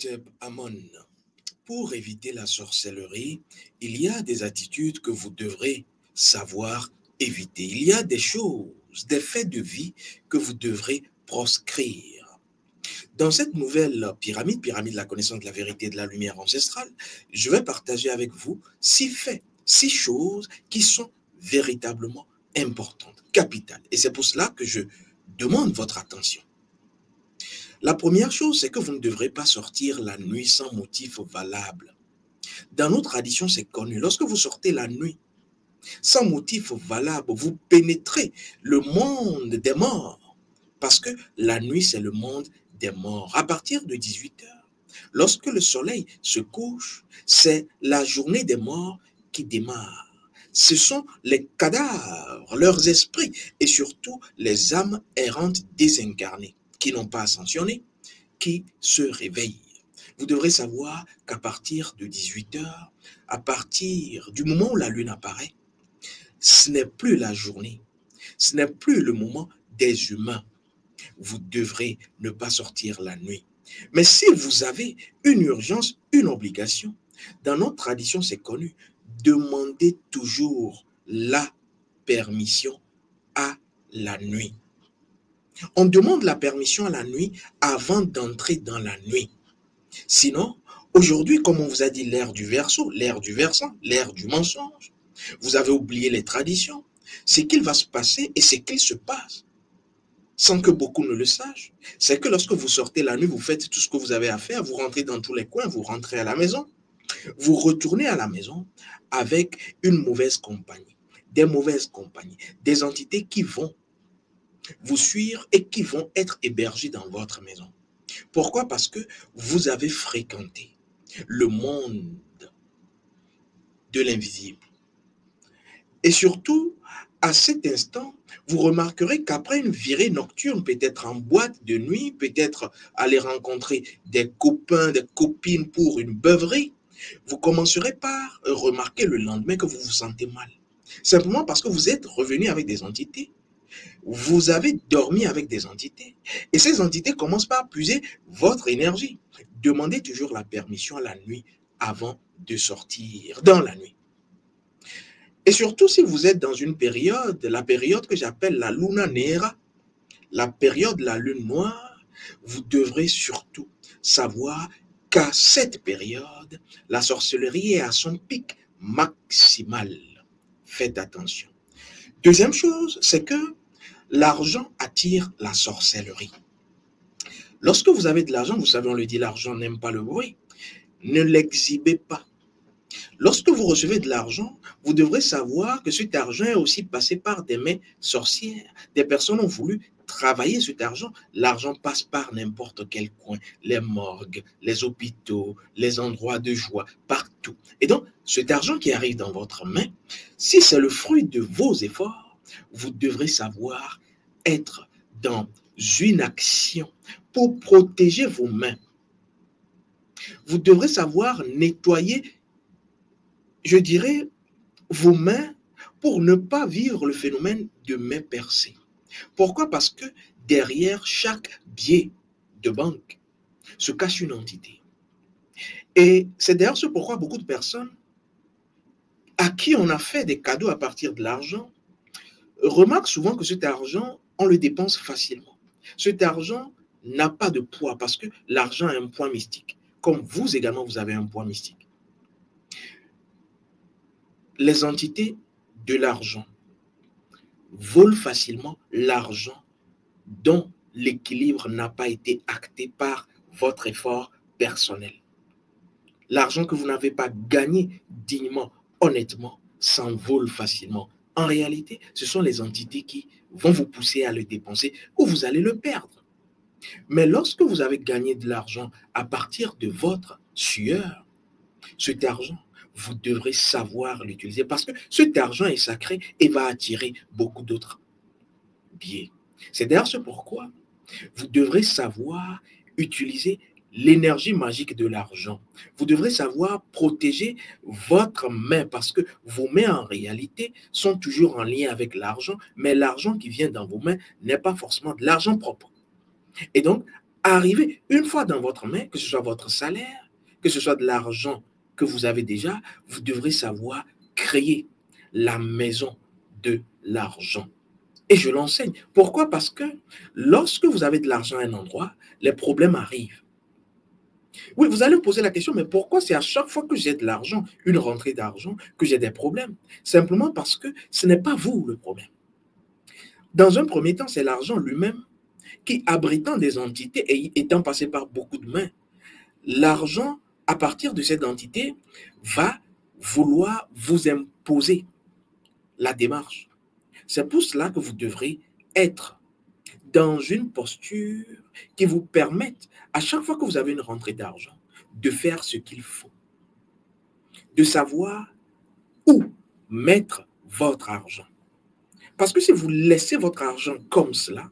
Imhotep Amon. Pour éviter la sorcellerie, il y a des attitudes que vous devrez savoir éviter. Il y a des choses, des faits de vie que vous devrez proscrire. Dans cette nouvelle pyramide de la connaissance de la vérité et de la lumière ancestrale, je vais partager avec vous 6 faits, 6 choses qui sont véritablement importantes, capitales. Et c'est pour cela que je demande votre attention. La première chose, c'est que vous ne devrez pas sortir la nuit sans motif valable. Dans nos traditions, c'est connu. Lorsque vous sortez la nuit sans motif valable, vous pénétrez le monde des morts. Parce que la nuit, c'est le monde des morts. À partir de 18 heures, lorsque le soleil se couche, c'est la journée des morts qui démarre. Ce sont les cadavres, leurs esprits et surtout les âmes errantes désincarnées qui n'ont pas ascensionné, qui se réveillent. Vous devrez savoir qu'à partir de 18 heures, à partir du moment où la lune apparaît, ce n'est plus la journée, ce n'est plus le moment des humains. Vous devrez ne pas sortir la nuit. Mais si vous avez une urgence, une obligation, dans notre tradition, c'est connu, demandez toujours la permission à la nuit. On demande la permission à la nuit avant d'entrer dans la nuit. Sinon, aujourd'hui, comme on vous a dit, l'ère du Verseau, l'ère du versant, l'ère du mensonge, vous avez oublié les traditions. Ce qu'il va se passer et ce qu'il se passe, sans que beaucoup ne le sachent, c'est que lorsque vous sortez la nuit, vous faites tout ce que vous avez à faire, vous rentrez dans tous les coins, vous rentrez à la maison, vous retournez à la maison avec une mauvaise compagnie, des mauvaises compagnies, des entités qui vont vous suivre et qui vont être hébergés dans votre maison. Pourquoi? Parce que vous avez fréquenté le monde de l'invisible. Et surtout, à cet instant, vous remarquerez qu'après une virée nocturne, peut-être en boîte de nuit, peut-être aller rencontrer des copains, des copines pour une beuverie, vous commencerez par remarquer le lendemain que vous vous sentez mal. Simplement parce que vous êtes revenu avec des entités. Vous avez dormi avec des entités et ces entités commencent par puiser votre énergie. Demandez toujours la permission à la nuit avant de sortir dans la nuit. Et surtout si vous êtes dans une période, la période que j'appelle la Luna Nera, la période de la lune noire, vous devrez surtout savoir qu'à cette période, la sorcellerie est à son pic maximal. Faites attention. Deuxième chose, c'est que l'argent attire la sorcellerie. Lorsque vous avez de l'argent, vous savez, on le dit, l'argent n'aime pas le bruit. Ne l'exhibez pas. Lorsque vous recevez de l'argent, vous devrez savoir que cet argent est aussi passé par des mains sorcières. Des personnes ont voulu travailler cet argent. L'argent passe par n'importe quel coin, les morgues, les hôpitaux, les endroits de joie, partout. Et donc, cet argent qui arrive dans votre main, si c'est le fruit de vos efforts, vous devrez savoir être dans une action pour protéger vos mains. Vous devrez savoir nettoyer, je dirais, vos mains pour ne pas vivre le phénomène de main percée. Pourquoi? Parce que derrière chaque billet de banque se cache une entité. Et c'est d'ailleurs ce pourquoi beaucoup de personnes à qui on a fait des cadeaux à partir de l'argent remarquent souvent que cet argent, on le dépense facilement. Cet argent n'a pas de poids parce que l'argent a un poids mystique. Comme vous également, vous avez un poids mystique. Les entités de l'argent volent facilement l'argent dont l'équilibre n'a pas été acté par votre effort personnel. L'argent que vous n'avez pas gagné dignement, honnêtement, s'envole facilement. En réalité, ce sont les entités qui vont vous pousser à le dépenser ou vous allez le perdre. Mais lorsque vous avez gagné de l'argent à partir de votre sueur, cet argent, vous devrez savoir l'utiliser parce que cet argent est sacré et va attirer beaucoup d'autres biais. C'est d'ailleurs ce pourquoi vous devrez savoir utiliser l'énergie magique de l'argent. Vous devrez savoir protéger votre main parce que vos mains en réalité sont toujours en lien avec l'argent, mais l'argent qui vient dans vos mains n'est pas forcément de l'argent propre. Et donc, arriver une fois dans votre main, que ce soit votre salaire, que ce soit de l'argent que vous avez déjà, vous devrez savoir créer la maison de l'argent. Et je l'enseigne. Pourquoi? Parce que lorsque vous avez de l'argent à un endroit, les problèmes arrivent. Oui, vous allez me poser la question, mais pourquoi c'est à chaque fois que j'ai de l'argent, une rentrée d'argent, que j'ai des problèmes? Simplement parce que ce n'est pas vous le problème. Dans un premier temps, c'est l'argent lui-même qui, abritant des entités et étant passé par beaucoup de mains, l'argent, à partir de cette entité, va vouloir vous imposer la démarche. C'est pour cela que vous devrez être dans une posture qui vous permette, à chaque fois que vous avez une rentrée d'argent, de faire ce qu'il faut, de savoir où mettre votre argent. Parce que si vous laissez votre argent comme cela,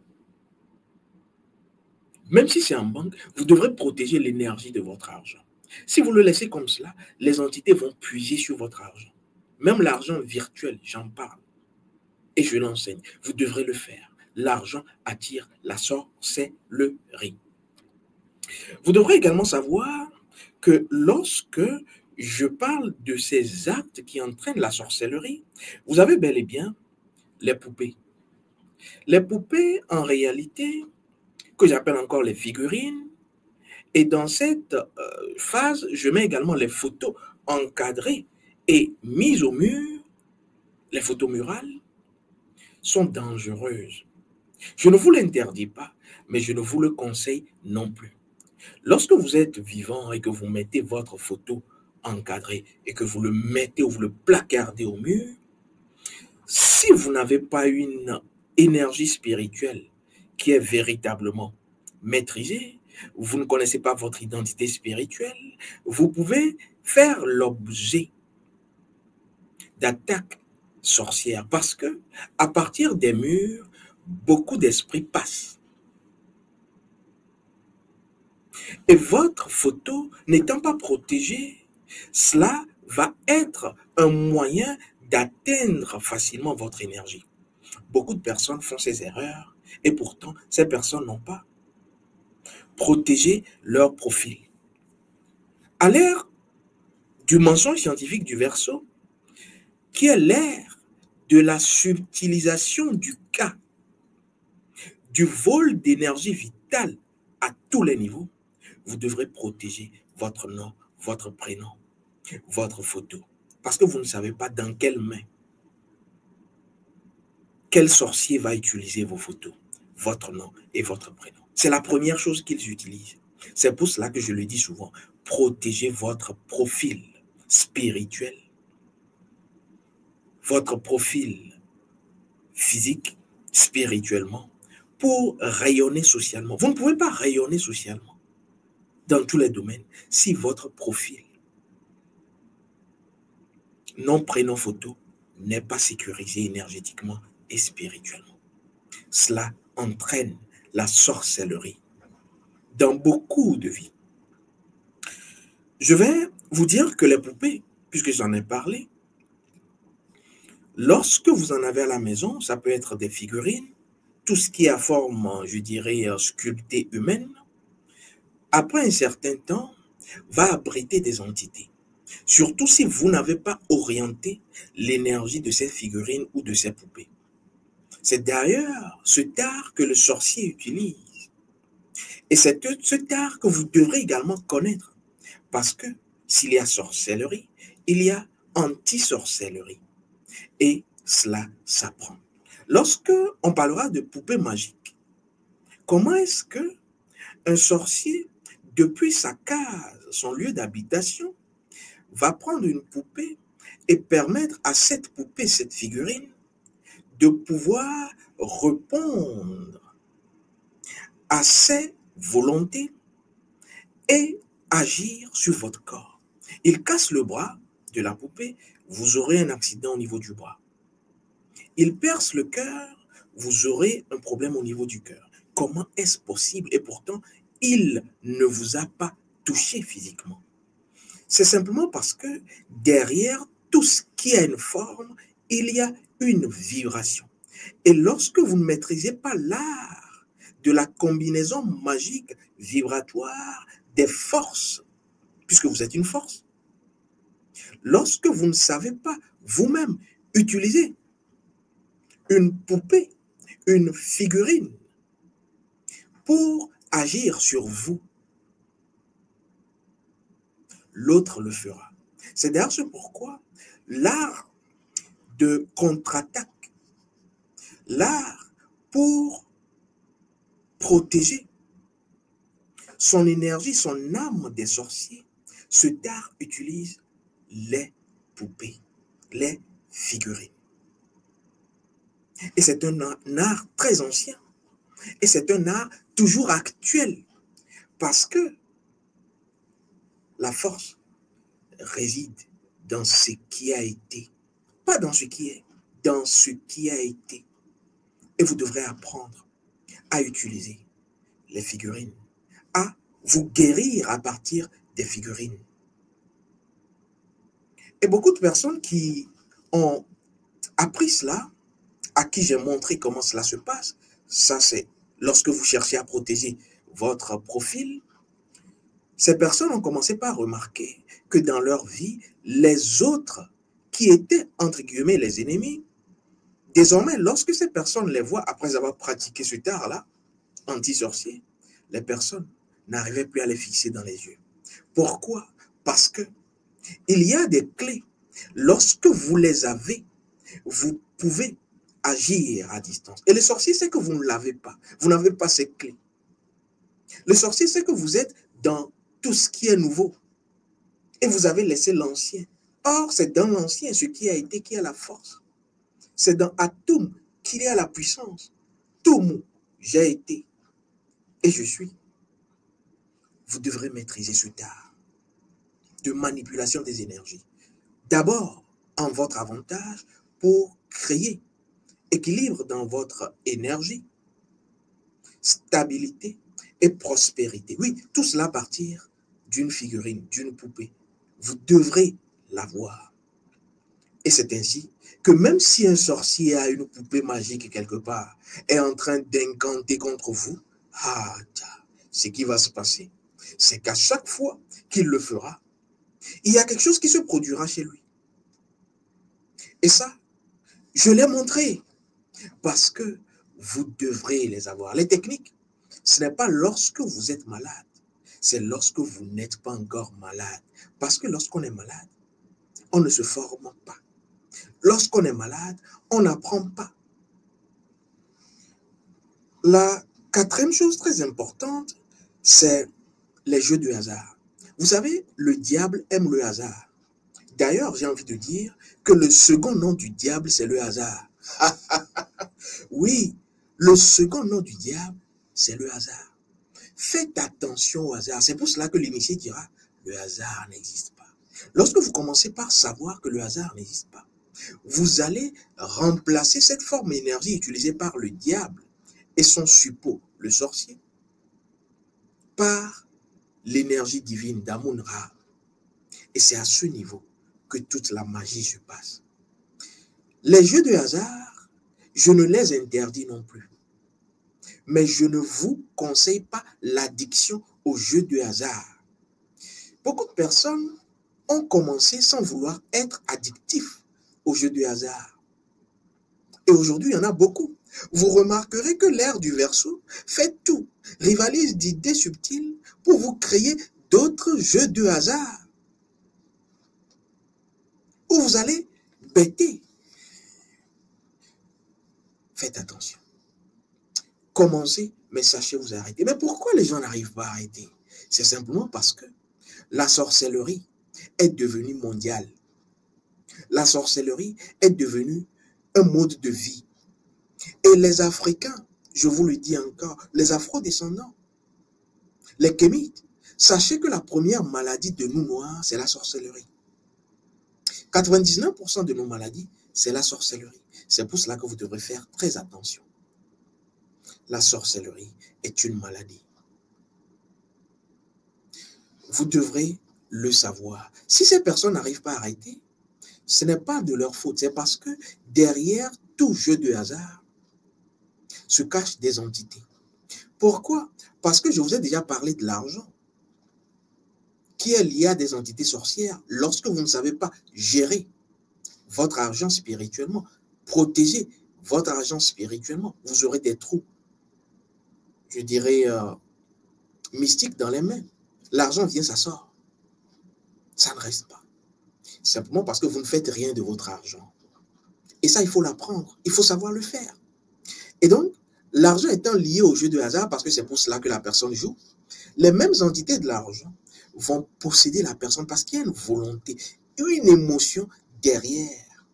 même si c'est en banque, vous devrez protéger l'énergie de votre argent. Si vous le laissez comme cela, les entités vont puiser sur votre argent. Même l'argent virtuel, j'en parle. Et je l'enseigne. Vous devrez le faire. L'argent attire la sorcellerie. Vous devrez également savoir que lorsque je parle de ces actes qui entraînent la sorcellerie, vous avez bel et bien les poupées. Les poupées, en réalité, que j'appelle encore les figurines, et dans cette phase, je mets également les photos encadrées et mises au mur. Les photos murales sont dangereuses. Je ne vous l'interdis pas, mais je ne vous le conseille non plus. Lorsque vous êtes vivant et que vous mettez votre photo encadrée et que vous le mettez ou vous le placardez au mur, si vous n'avez pas une énergie spirituelle qui est véritablement maîtrisée, vous ne connaissez pas votre identité spirituelle, vous pouvez faire l'objet d'attaques sorcières parce que à partir des murs, beaucoup d'esprits passent. Et votre photo n'étant pas protégée, cela va être un moyen d'atteindre facilement votre énergie. Beaucoup de personnes font ces erreurs et pourtant, ces personnes n'ont pas protégé leur profil. À l'ère du mensonge scientifique du Verseau, qui est l'ère de la subtilisation du cas, du vol d'énergie vitale à tous les niveaux, vous devrez protéger votre nom, votre prénom, votre photo. Parce que vous ne savez pas dans quelle main, quel sorcier va utiliser vos photos, votre nom et votre prénom. C'est la première chose qu'ils utilisent. C'est pour cela que je le dis souvent, protégez votre profil spirituel, votre profil physique, spirituellement, pour rayonner socialement. Vous ne pouvez pas rayonner socialement dans tous les domaines si votre profil, nom, prénom, photo, n'est pas sécurisé énergétiquement et spirituellement. Cela entraîne la sorcellerie dans beaucoup de vies. Je vais vous dire que les poupées, puisque j'en ai parlé, lorsque vous en avez à la maison, ça peut être des figurines, tout ce qui a forme, je dirais, sculptée humaine, après un certain temps, va abriter des entités. Surtout si vous n'avez pas orienté l'énergie de ces figurines ou de ces poupées. C'est d'ailleurs ce art que le sorcier utilise. Et c'est ce art que vous devrez également connaître. Parce que s'il y a sorcellerie, il y a anti-sorcellerie. Et cela s'apprend. Lorsque on parlera de poupées magiques, comment est-ce que un sorcier, depuis sa case, son lieu d'habitation, va prendre une poupée et permettre à cette poupée, cette figurine, de pouvoir répondre à ses volontés et agir sur votre corps. Il casse le bras de la poupée, vous aurez un accident au niveau du bras. Il perce le cœur, vous aurez un problème au niveau du cœur. Comment est-ce possible? Et pourtant, il ne vous a pas touché physiquement. C'est simplement parce que derrière tout ce qui a une forme, il y a une vibration. Et lorsque vous ne maîtrisez pas l'art de la combinaison magique vibratoire des forces, puisque vous êtes une force. Lorsque vous ne savez pas vous-même utiliser une poupée, une figurine pour agir sur vous, l'autre le fera. C'est d'ailleurs ce pourquoi l'art de contre-attaque, l'art pour protéger son énergie, son âme des sorciers, ce art utilise les poupées, les figurines. Et c'est un art très ancien. Et c'est un art toujours actuel. Parce que la force réside dans ce qui a été. Pas dans ce qui est, dans ce qui a été. Et vous devrez apprendre à utiliser les figurines, à vous guérir à partir des figurines. Et beaucoup de personnes qui ont appris cela, à qui j'ai montré comment cela se passe, ça c'est lorsque vous cherchez à protéger votre profil, ces personnes ont commencé par remarquer que dans leur vie, les autres qui étaient entre guillemets les ennemis, désormais lorsque ces personnes les voient après avoir pratiqué ce art-là, anti-sorcier, les personnes n'arrivaient plus à les fixer dans les yeux. Pourquoi? Parce que il y a des clés. Lorsque vous les avez, vous pouvez agir à distance. Et le sorcier, c'est que vous ne l'avez pas. Vous n'avez pas ces clés. Le sorcier, c'est que vous êtes dans tout ce qui est nouveau. Et vous avez laissé l'ancien. Or, c'est dans l'ancien, ce qui a été, qui a la force. C'est dans Atum qu'il y a la puissance. Tout j'ai été et je suis. Vous devrez maîtriser ce art de manipulation des énergies. D'abord, en votre avantage pour créer équilibre dans votre énergie, stabilité et prospérité. Oui, tout cela à partir d'une figurine, d'une poupée. Vous devrez l'avoir. Et c'est ainsi que même si un sorcier a une poupée magique quelque part, est en train d'incanter contre vous, ce qui va se passer, c'est qu'à chaque fois qu'il le fera, il y a quelque chose qui se produira chez lui. Et ça, je l'ai montré parce que vous devrez les avoir. Les techniques, ce n'est pas lorsque vous êtes malade, c'est lorsque vous n'êtes pas encore malade. Parce que lorsqu'on est malade, on ne se forme pas. Lorsqu'on est malade, on n'apprend pas. La quatrième chose très importante, c'est les jeux de hasard. Vous savez, le diable aime le hasard. D'ailleurs, j'ai envie de dire que le second nom du diable, c'est le hasard. Oui, le second nom du diable, c'est le hasard. Faites attention au hasard. C'est pour cela que l'initié dira, le hasard n'existe pas. Lorsque vous commencez par savoir que le hasard n'existe pas, vous allez remplacer cette forme d'énergie utilisée par le diable et son suppôt, le sorcier, par l'énergie divine d'Amun-Ra. Et c'est à ce niveau que toute la magie se passe. Les jeux de hasard, je ne les interdis non plus. Mais je ne vous conseille pas l'addiction aux jeux de hasard. Beaucoup de personnes ont commencé sans vouloir être addictifs aux jeux de hasard. Et aujourd'hui, il y en a beaucoup. Vous remarquerez que l'ère du Verseau fait tout, rivalise d'idées subtiles pour vous créer d'autres jeux de hasard où vous allez bêter. Faites attention. Commencez, mais sachez vous arrêter. Mais pourquoi les gens n'arrivent pas à arrêter? C'est simplement parce que la sorcellerie est devenue mondiale. La sorcellerie est devenue un mode de vie. Et les Africains, je vous le dis encore, les Afro-descendants, les Kémites, sachez que la première maladie de nous noirs, c'est la sorcellerie. 99% de nos maladies, c'est la sorcellerie. C'est pour cela que vous devrez faire très attention. La sorcellerie est une maladie. Vous devrez le savoir. Si ces personnes n'arrivent pas à arrêter, ce n'est pas de leur faute. C'est parce que derrière tout jeu de hasard se cachent des entités. Pourquoi? Parce que je vous ai déjà parlé de l'argent qui est lié à des entités sorcières. Lorsque vous ne savez pas gérer votre argent spirituellement, protéger votre argent spirituellement, vous aurez des trous, je dirais, mystiques dans les mains. L'argent vient, ça sort. Ça ne reste pas. Simplement parce que vous ne faites rien de votre argent. Et ça, il faut l'apprendre. Il faut savoir le faire. Et donc, l'argent étant lié au jeu de hasard, parce que c'est pour cela que la personne joue, les mêmes entités de l'argent vont posséder la personne parce qu'il y a une volonté, une émotion derrière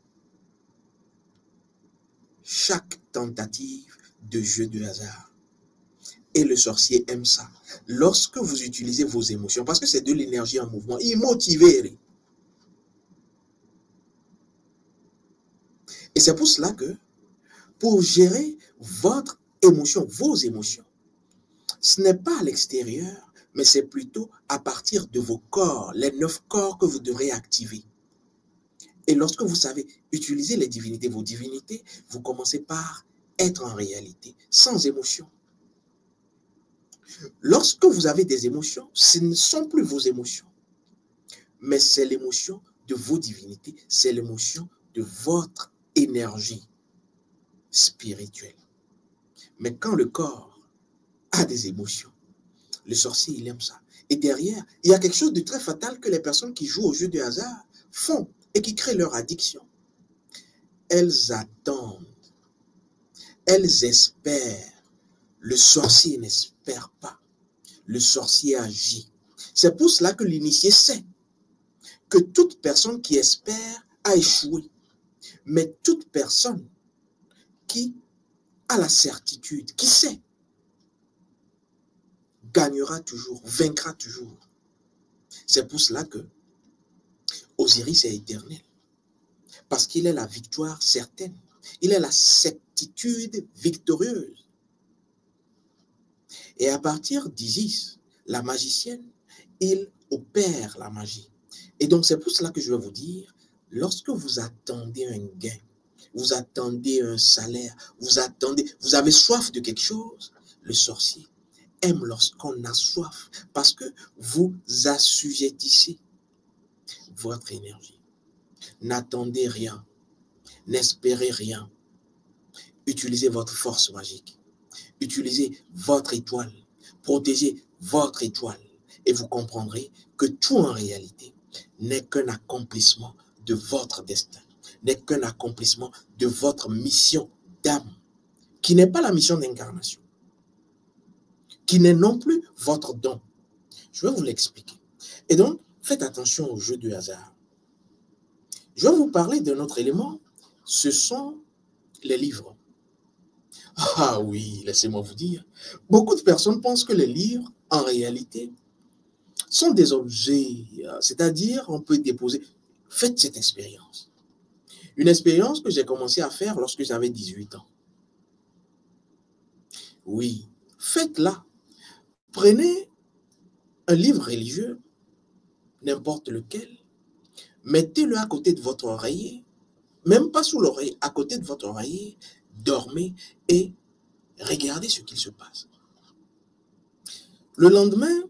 chaque tentative de jeu de hasard. Et le sorcier aime ça. Lorsque vous utilisez vos émotions, parce que c'est de l'énergie en mouvement, immotivé. Et c'est pour cela que, pour gérer votre émotion, vos émotions, ce n'est pas à l'extérieur, mais c'est plutôt à partir de vos corps, les 9 corps que vous devrez activer. Et lorsque vous savez utiliser les divinités, vos divinités, vous commencez par être en réalité sans émotion. Lorsque vous avez des émotions, ce ne sont plus vos émotions, mais c'est l'émotion de vos divinités, c'est l'émotion de votre énergie spirituelle. Mais quand le corps a des émotions, le sorcier, il aime ça. Et derrière, il y a quelque chose de très fatal que les personnes qui jouent au jeu de hasard font et qui créent leur addiction. Elles attendent, elles espèrent. Le sorcier n'espère pas. Le sorcier agit. C'est pour cela que l'initié sait que toute personne qui espère a échoué. Mais toute personne qui a la certitude, qui sait, gagnera toujours, vaincra toujours. C'est pour cela que Osiris est éternel. Parce qu'il est la victoire certaine. Il est la certitude victorieuse. Et à partir d'Isis, la magicienne, il opère la magie. Et donc c'est pour cela que je vais vous dire, lorsque vous attendez un gain, vous attendez un salaire, vous avez soif de quelque chose, le sorcier aime lorsqu'on a soif, parce que vous assujettissez votre énergie. N'attendez rien, n'espérez rien. Utilisez votre force magique. Utilisez votre étoile. Protégez votre étoile. Et vous comprendrez que tout en réalité n'est qu'un accomplissement de votre destin, n'est qu'un accomplissement de votre mission d'âme, qui n'est pas la mission d'incarnation, qui n'est non plus votre don. Je vais vous l'expliquer. Et donc, faites attention au jeu de hasard. Je vais vous parler d'un autre élément, ce sont les livres. Ah oui, laissez-moi vous dire, beaucoup de personnes pensent que les livres, en réalité, sont des objets, c'est-à-dire on peut déposer. Faites cette expérience. Une expérience que j'ai commencé à faire lorsque j'avais 18 ans. Oui, faites-la. Prenez un livre religieux, n'importe lequel, mettez-le à côté de votre oreiller, même pas sous l'oreille, à côté de votre oreiller, dormez et regardez ce qu'il se passe. Le lendemain,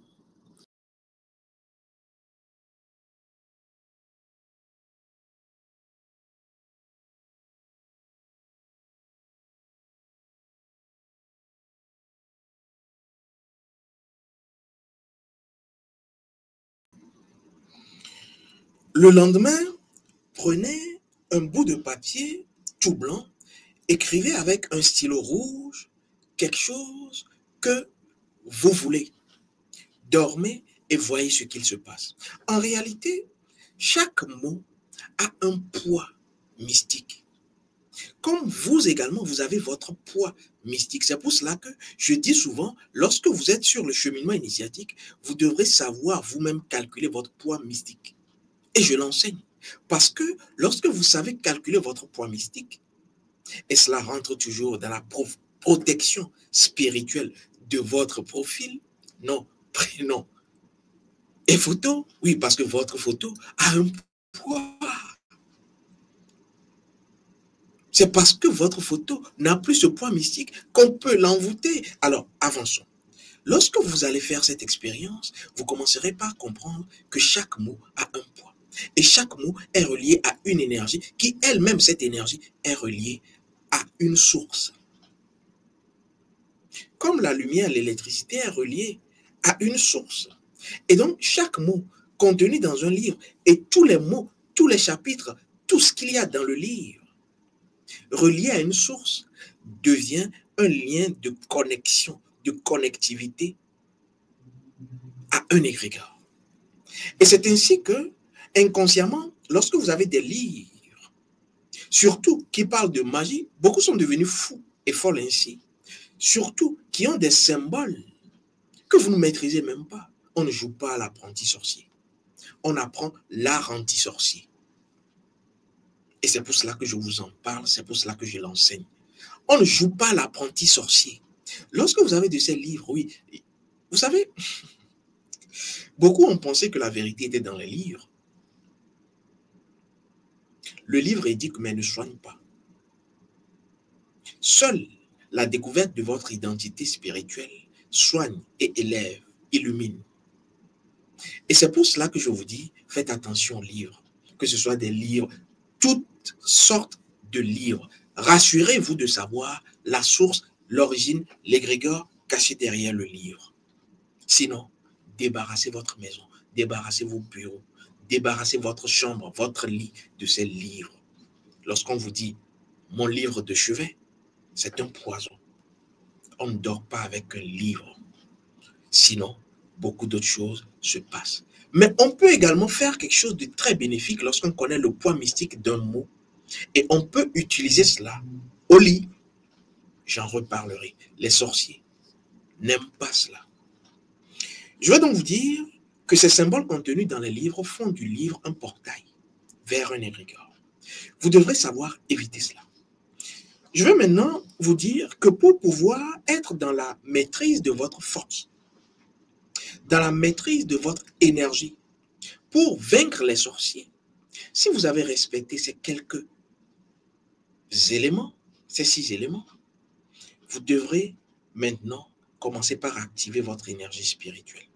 prenez un bout de papier tout blanc, écrivez avec un stylo rouge quelque chose que vous voulez. Dormez et voyez ce qu'il se passe. En réalité, chaque mot a un poids mystique. Comme vous également, vous avez votre poids mystique. C'est pour cela que je dis souvent, lorsque vous êtes sur le cheminement initiatique, vous devrez savoir vous-même calculer votre poids mystique. Et je l'enseigne. Parce que lorsque vous savez calculer votre poids mystique, et cela rentre toujours dans la protection spirituelle de votre profil, nom, prénom et photo, oui, parce que votre photo a un poids. C'est parce que votre photo n'a plus ce poids mystique qu'on peut l'envoûter. Alors, avançons. Lorsque vous allez faire cette expérience, vous commencerez par comprendre que chaque mot a un poids. Et chaque mot est relié à une énergie qui, elle-même, cette énergie, est reliée à une source. Comme la lumière, l'électricité est reliée à une source. Et donc, chaque mot contenu dans un livre et tous les mots, tous les chapitres, tout ce qu'il y a dans le livre, relié à une source, devient un lien de connexion, de connectivité à un égrégore. Et c'est ainsi que, inconsciemment, lorsque vous avez des livres, surtout qui parlent de magie, beaucoup sont devenus fous et folles ainsi, surtout qui ont des symboles que vous ne maîtrisez même pas. On ne joue pas à l'apprenti sorcier. On apprend l'art anti-sorcier. Et c'est pour cela que je vous en parle, c'est pour cela que je l'enseigne. On ne joue pas à l'apprenti sorcier. Lorsque vous avez de ces livres, oui, vous savez, beaucoup ont pensé que la vérité était dans les livres. Le livre éduque mais ne soigne pas. Seule la découverte de votre identité spirituelle soigne et élève, illumine. Et c'est pour cela que je vous dis, faites attention aux livres, que ce soit des livres, toutes sortes de livres. Rassurez-vous de savoir la source, l'origine, l'égrégore caché derrière le livre. Sinon, débarrassez votre maison, débarrassez vos bureaux, débarrassez votre chambre, votre lit de ces livres. Lorsqu'on vous dit « mon livre de chevet », c'est un poison. On ne dort pas avec un livre. Sinon, beaucoup d'autres choses se passent. Mais on peut également faire quelque chose de très bénéfique lorsqu'on connaît le poids mystique d'un mot. Et on peut utiliser cela au lit. J'en reparlerai. Les sorciers n'aiment pas cela. Je vais donc vous dire que ces symboles contenus dans les livres font du livre un portail vers un égrégore. Vous devrez savoir éviter cela. Je vais maintenant vous dire que pour pouvoir être dans la maîtrise de votre force, dans la maîtrise de votre énergie, pour vaincre les sorciers, si vous avez respecté ces quelques éléments, ces 6 éléments, vous devrez maintenant commencer par activer votre énergie spirituelle.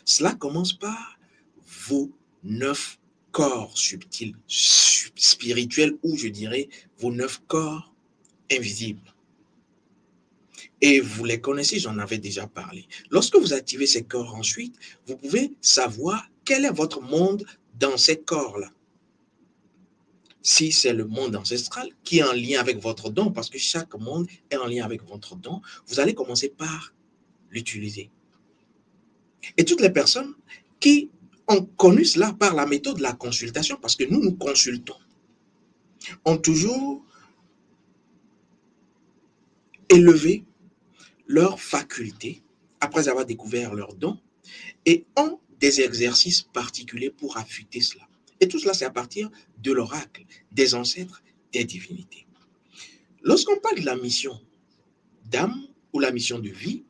Cela commence par vos 9 corps subtils, spirituels, ou je dirais vos 9 corps invisibles. Et vous les connaissez, j'en avais déjà parlé. Lorsque vous activez ces corps ensuite, vous pouvez savoir quel est votre monde dans ces corps-là. Si c'est le monde ancestral qui est en lien avec votre don, parce que chaque monde est en lien avec votre don, vous allez commencer par l'utiliser. Et toutes les personnes qui ont connu cela par la méthode de la consultation, parce que nous consultons, ont toujours élevé leurs facultés après avoir découvert leurs dons et ont des exercices particuliers pour affûter cela. Et tout cela, c'est à partir de l'oracle, des ancêtres, des divinités. Lorsqu'on parle de la mission d'âme ou la mission de vie,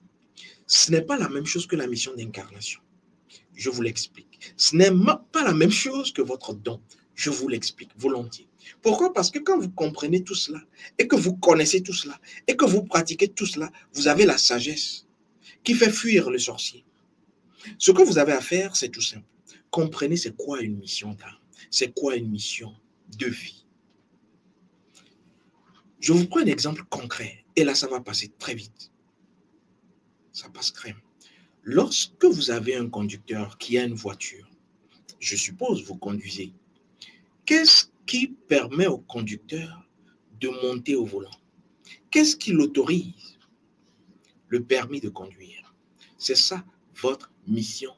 ce n'est pas la même chose que la mission d'incarnation. Je vous l'explique. Ce n'est pas la même chose que votre don. Je vous l'explique volontiers. Pourquoi? Parce que quand vous comprenez tout cela, et que vous connaissez tout cela, et que vous pratiquez tout cela, vous avez la sagesse qui fait fuir le sorcier. Ce que vous avez à faire, c'est tout simple. Comprenez c'est quoi une mission d'âme, c'est quoi une mission de vie. Je vous prends un exemple concret, et là, ça va passer très vite. Ça passe crème. Lorsque vous avez un conducteur qui a une voiture, je suppose vous conduisez, qu'est-ce qui permet au conducteur de monter au volant? Qu'est-ce qui l'autorise? Le permis de conduire. C'est ça, votre mission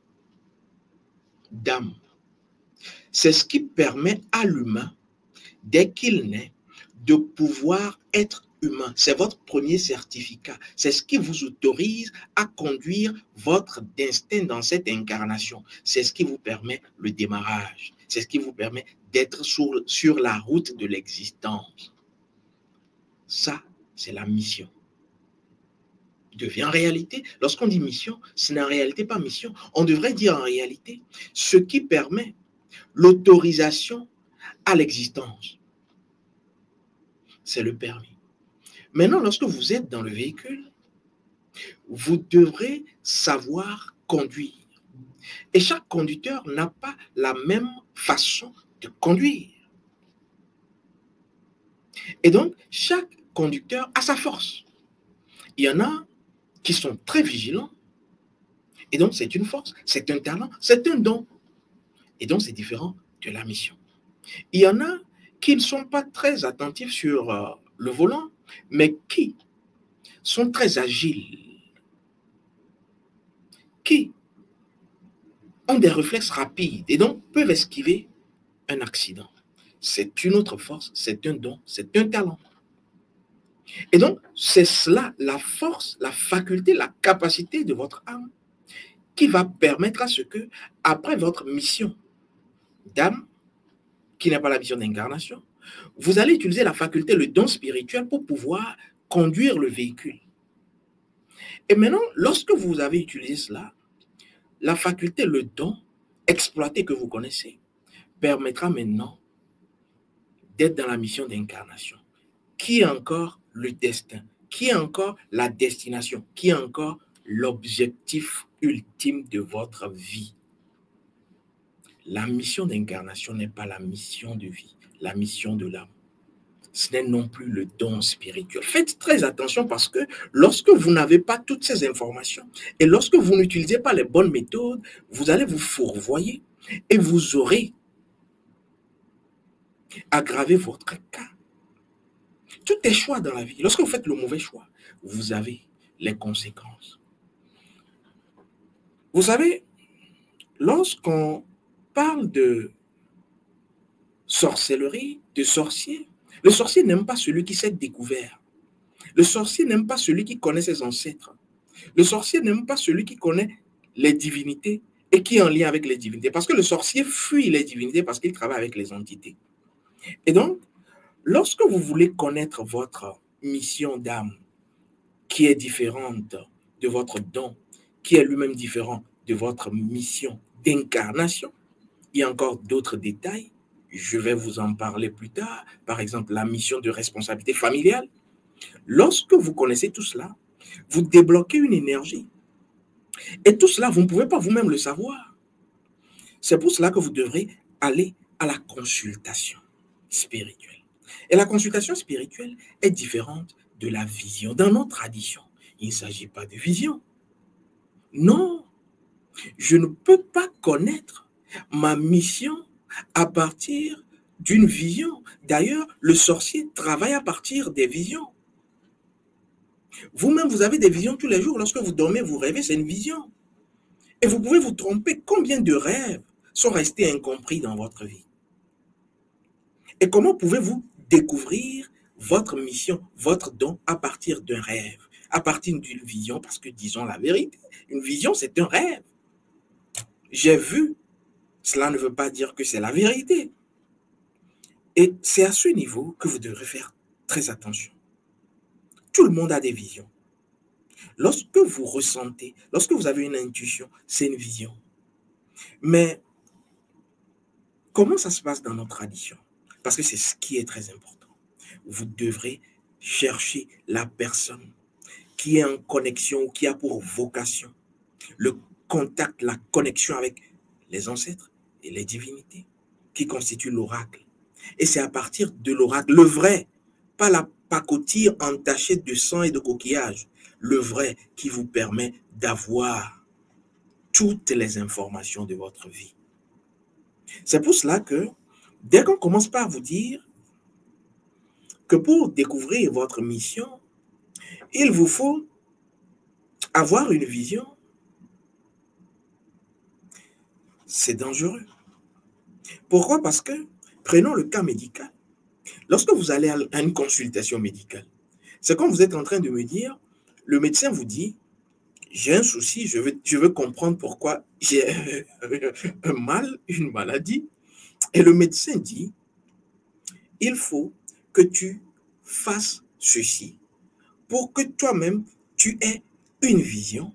d'âme. C'est ce qui permet à l'humain, dès qu'il naît, de pouvoir être humain. C'est votre premier certificat. C'est ce qui vous autorise à conduire votre destin dans cette incarnation. C'est ce qui vous permet le démarrage. C'est ce qui vous permet d'être sur la route de l'existence. Ça, c'est la mission. En réalité, lorsqu'on dit mission, ce n'est en réalité pas mission. On devrait dire en réalité ce qui permet l'autorisation à l'existence. c'est le permis. Maintenant, lorsque vous êtes dans le véhicule, vous devrez savoir conduire. Et chaque conducteur n'a pas la même façon de conduire. Et donc, chaque conducteur a sa force. Il y en a qui sont très vigilants. Et donc, c'est une force, c'est un talent, c'est un don. Et donc, c'est différent de la mission. Il y en a qui ne sont pas très attentifs sur le volant, mais qui sont très agiles, qui ont des réflexes rapides et donc peuvent esquiver un accident. C'est une autre force, c'est un don, c'est un talent. Et donc, c'est cela, la force, la faculté, la capacité de votre âme qui va permettre à ce que, après votre mission d'âme, qui n'est pas la mission d'incarnation, vous allez utiliser la faculté, le don spirituel pour pouvoir conduire le véhicule. Et maintenant, lorsque vous avez utilisé cela, la faculté, le don exploité que vous connaissez, permettra maintenant d'être dans la mission d'incarnation. Qui est encore le destin? Qui est encore la destination? Qui est encore l'objectif ultime de votre vie? La mission d'incarnation n'est pas la mission de vie, la mission de l'âme. Ce n'est non plus le don spirituel. Faites très attention parce que lorsque vous n'avez pas toutes ces informations et lorsque vous n'utilisez pas les bonnes méthodes, vous allez vous fourvoyer et vous aurez aggravé votre cas. Tout est choix dans la vie. Lorsque vous faites le mauvais choix, vous avez les conséquences. Vous savez, lorsqu'on parle de sorcellerie, de sorcier, le sorcier n'aime pas celui qui s'est découvert. Le sorcier n'aime pas celui qui connaît ses ancêtres. Le sorcier n'aime pas celui qui connaît les divinités et qui est en lien avec les divinités. Parce que le sorcier fuit les divinités parce qu'il travaille avec les entités. Et donc, lorsque vous voulez connaître votre mission d'âme, qui est différente de votre don, qui est lui-même différent de votre mission d'incarnation, il y a encore d'autres détails. Je vais vous en parler plus tard. Par exemple, la mission de responsabilité familiale. Lorsque vous connaissez tout cela, vous débloquez une énergie. Et tout cela, vous ne pouvez pas vous-même le savoir. C'est pour cela que vous devrez aller à la consultation spirituelle. Et la consultation spirituelle est différente de la vision. Dans notre tradition, il ne s'agit pas de vision. Non, je ne peux pas connaître ma mission à partir d'une vision. D'ailleurs, le sorcier travaille à partir des visions. Vous-même, vous avez des visions tous les jours. Lorsque vous dormez, vous rêvez, c'est une vision. Et vous pouvez vous tromper. Combien de rêves sont restés incompris dans votre vie? Et comment pouvez-vous découvrir votre mission, votre don à partir d'un rêve, à partir d'une vision? Parce que disons la vérité, une vision, c'est un rêve. J'ai vu. Cela ne veut pas dire que c'est la vérité. Et c'est à ce niveau que vous devrez faire très attention. Tout le monde a des visions. Lorsque vous ressentez, lorsque vous avez une intuition, c'est une vision. Mais comment ça se passe dans notre tradition? Parce que c'est ce qui est très important. Vous devrez chercher la personne qui est en connexion ou qui a pour vocation le contact, la connexion avec les ancêtres et les divinités qui constituent l'oracle. Et c'est à partir de l'oracle, le vrai, pas la pacotille entachée de sang et de coquillages, le vrai qui vous permet d'avoir toutes les informations de votre vie. C'est pour cela que, dès qu'on commence par vous dire que pour découvrir votre mission, il vous faut avoir une vision, c'est dangereux. Pourquoi? Parce que, prenons le cas médical. Lorsque vous allez à une consultation médicale, c'est comme vous êtes en train de me dire, le médecin vous dit, j'ai un souci, je veux comprendre pourquoi j'ai un mal, une maladie. Et le médecin dit, il faut que tu fasses ceci pour que toi-même, tu aies une vision.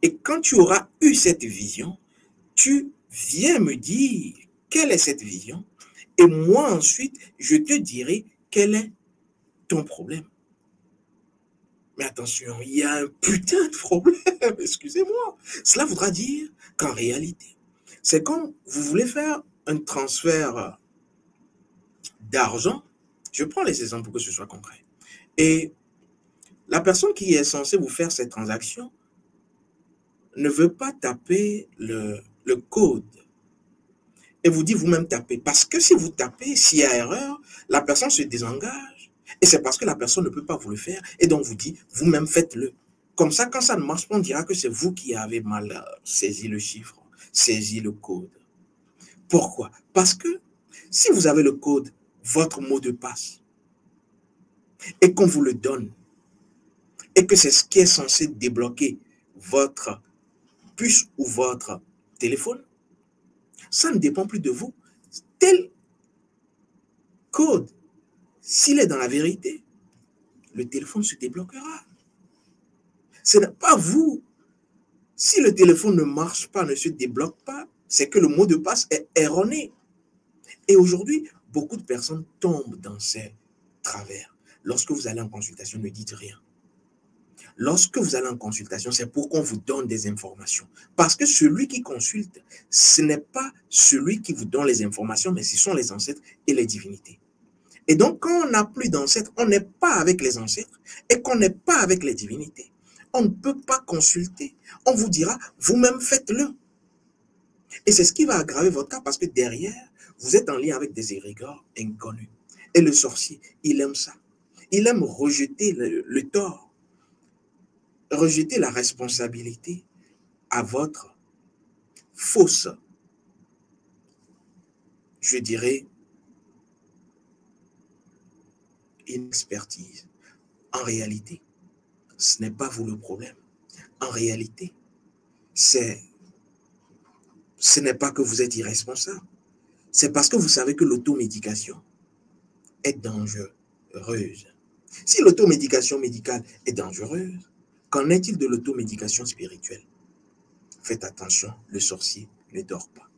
Et quand tu auras eu cette vision, tu viens me dire quelle est cette vision. Et moi ensuite, je te dirai quelle est ton problème. Mais attention, il y a un putain de problème, excusez-moi. Cela voudra dire qu'en réalité, c'est quand vous voulez faire un transfert d'argent, je prends les exemples pour que ce soit concret, et la personne qui est censée vous faire cette transaction ne veut pas taper le code et vous dit vous-même taper. Parce que si vous tapez, s'il y a erreur, la personne se désengage. Et c'est parce que la personne ne peut pas vous le faire. Et donc vous dit, vous-même faites-le. Comme ça, quand ça ne marche pas, on dira que c'est vous qui avez mal saisi le chiffre, saisi le code. Pourquoi? Parce que si vous avez le code, votre mot de passe, et qu'on vous le donne, et que c'est ce qui est censé débloquer votre puce ou votre téléphone, ça ne dépend plus de vous. Tel code, s'il est dans la vérité, le téléphone se débloquera. Ce n'est pas vous. Si le téléphone ne marche pas, ne se débloque pas, c'est que le mot de passe est erroné. Et aujourd'hui, beaucoup de personnes tombent dans ces travers. Lorsque vous allez en consultation, ne dites rien. Lorsque vous allez en consultation, c'est pour qu'on vous donne des informations. Parce que celui qui consulte, ce n'est pas celui qui vous donne les informations, mais ce sont les ancêtres et les divinités. Et donc, quand on n'a plus d'ancêtres, on n'est pas avec les ancêtres et qu'on n'est pas avec les divinités, on ne peut pas consulter. On vous dira, vous-même faites-le. Et c'est ce qui va aggraver votre cas parce que derrière, vous êtes en lien avec des égrégores inconnus. Et le sorcier, il aime ça. Il aime rejeter le tort, rejeter la responsabilité à votre fausse, je dirais, inexpertise. En réalité, ce n'est pas vous le problème. En réalité, ce n'est pas que vous êtes irresponsable. C'est parce que vous savez que l'automédication est dangereuse. Si l'automédication médicale est dangereuse, qu'en est-il de l'automédication spirituelle? Faites attention, le sorcier ne dort pas.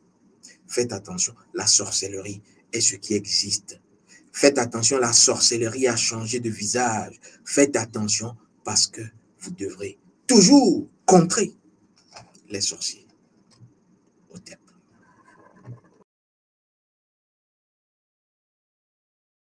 Faites attention, la sorcellerie est ce qui existe. Faites attention, la sorcellerie a changé de visage. Faites attention parce que vous devrez toujours contrer les sorciers.